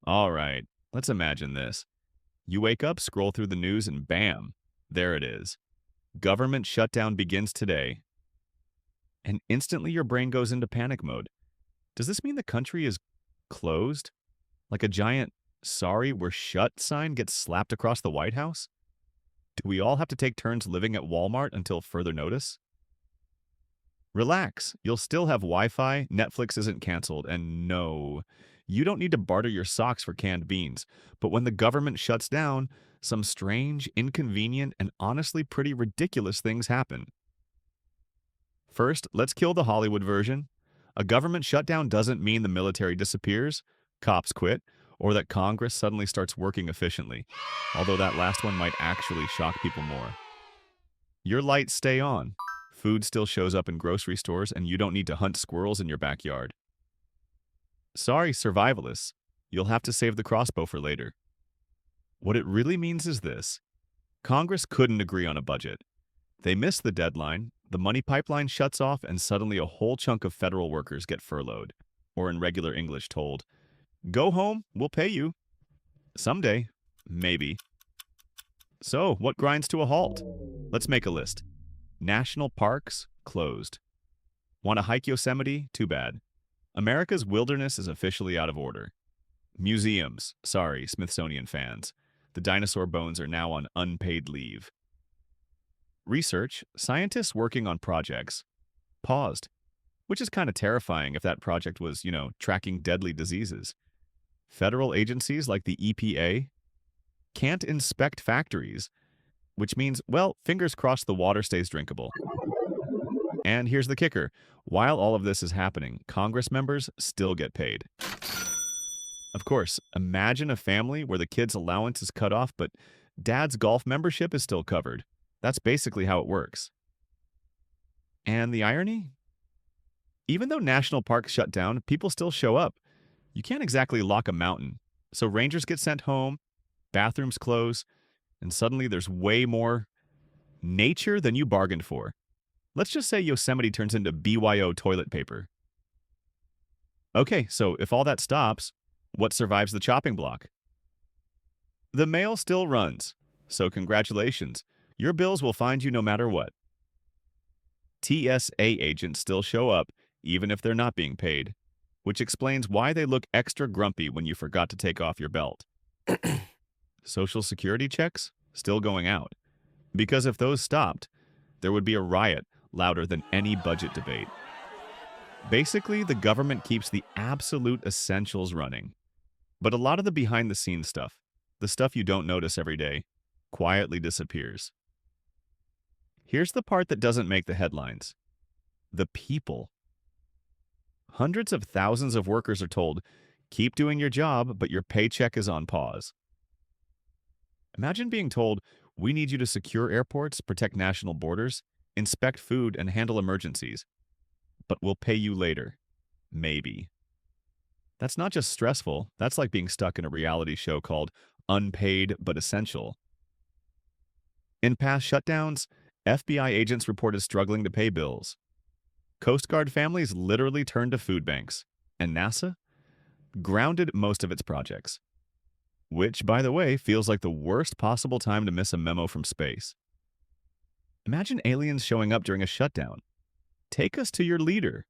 All right, let's imagine this. You wake up, scroll through the news, and bam, there it is. Government shutdown begins today. And instantly your brain goes into panic mode. Does this mean the country is closed? Like a giant, sorry, we're shut sign gets slapped across the White House? Do we all have to take turns living at Walmart until further notice? Relax, you'll still have Wi Fi, Netflix isn't canceled, and no, you don't need to barter your socks for canned beans. But when the government shuts down, some strange, inconvenient, and honestly pretty ridiculous things happen. First, let's kill the Hollywood version. A government shutdown doesn't mean the military disappears, cops quit, or that Congress suddenly starts working efficiently, although that last one might actually shock people more. Your lights stay on. Food still shows up in grocery stores, and you don't need to hunt squirrels in your backyard. Sorry, survivalists. You'll have to save the crossbow for later. What it really means is this. Congress couldn't agree on a budget. They miss the deadline, the money pipeline shuts off, and suddenly a whole chunk of federal workers get furloughed, or in regular English told, go home, we'll pay you. Someday. Maybe. So, what grinds to a halt? Let's make a list. National parks, closed. Want to hike Yosemite? Too bad. America's wilderness is officially out of order. Museums, sorry, Smithsonian fans. The dinosaur bones are now on unpaid leave. Research, scientists working on projects, paused, which is kind of terrifying if that project was, tracking deadly diseases. Federal agencies like the EPA can't inspect factories, which means, well, fingers crossed the water stays drinkable. And here's the kicker. While all of this is happening, Congress members still get paid. Of course, imagine a family where the kid's allowance is cut off, but dad's golf membership is still covered. That's basically how it works. And the irony? Even though national parks shut down, people still show up. You can't exactly lock a mountain. So rangers get sent home, bathrooms close, and suddenly there's way more nature than you bargained for. Let's just say Yosemite turns into BYO toilet paper. Okay, so if all that stops, what survives the chopping block? The mail still runs, so congratulations. Your bills will find you no matter what. TSA agents still show up, even if they're not being paid, which explains why they look extra grumpy when you forgot to take off your belt. Social Security checks still going out, because if those stopped, there would be a riot louder than any budget debate. Basically, the government keeps the absolute essentials running. But a lot of the behind-the-scenes stuff, the stuff you don't notice every day, quietly disappears. Here's the part that doesn't make the headlines. The people. Hundreds of thousands of workers are told, keep doing your job, but your paycheck is on pause. Imagine being told, we need you to secure airports, protect national borders, inspect food, and handle emergencies. But we'll pay you later. Maybe. That's not just stressful, that's like being stuck in a reality show called Unpaid but Essential. In past shutdowns, FBI agents reported struggling to pay bills. Coast Guard families literally turned to food banks. And NASA grounded most of its projects. Which, by the way, feels like the worst possible time to miss a memo from space. Imagine aliens showing up during a shutdown. Take us to your leader.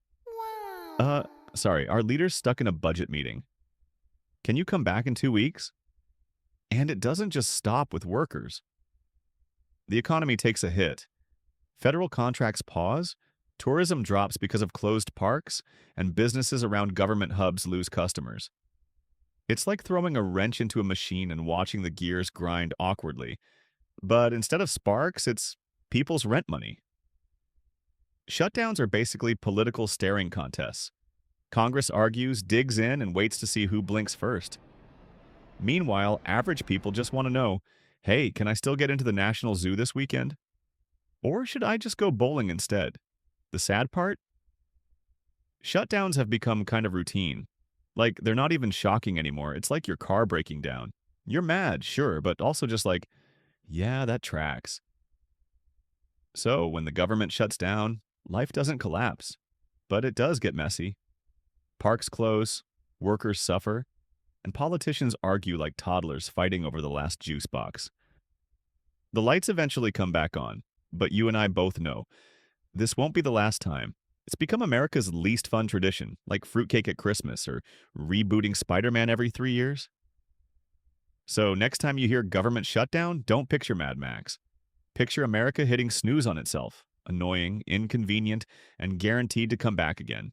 Our leader's stuck in a budget meeting. Can you come back in 2 weeks? And it doesn't just stop with workers. The economy takes a hit. Federal contracts pause, tourism drops because of closed parks, and businesses around government hubs lose customers. It's like throwing a wrench into a machine and watching the gears grind awkwardly. But instead of sparks, it's people's rent money. Shutdowns are basically political staring contests. Congress argues, digs in, and waits to see who blinks first. Meanwhile, average people just want to know, hey, can I still get into the National Zoo this weekend? Or should I just go bowling instead? The sad part? Shutdowns have become kind of routine. Like, they're not even shocking anymore. It's like your car breaking down. You're mad, sure, but also just like, yeah, that tracks. So, when the government shuts down, life doesn't collapse. But it does get messy. Parks close, workers suffer, and politicians argue like toddlers fighting over the last juice box. The lights eventually come back on, but you and I both know this won't be the last time. It's become America's least fun tradition, like fruitcake at Christmas or rebooting Spider-Man every 3 years. So next time you hear government shutdown, don't picture Mad Max. Picture America hitting snooze on itself, annoying, inconvenient, and guaranteed to come back again.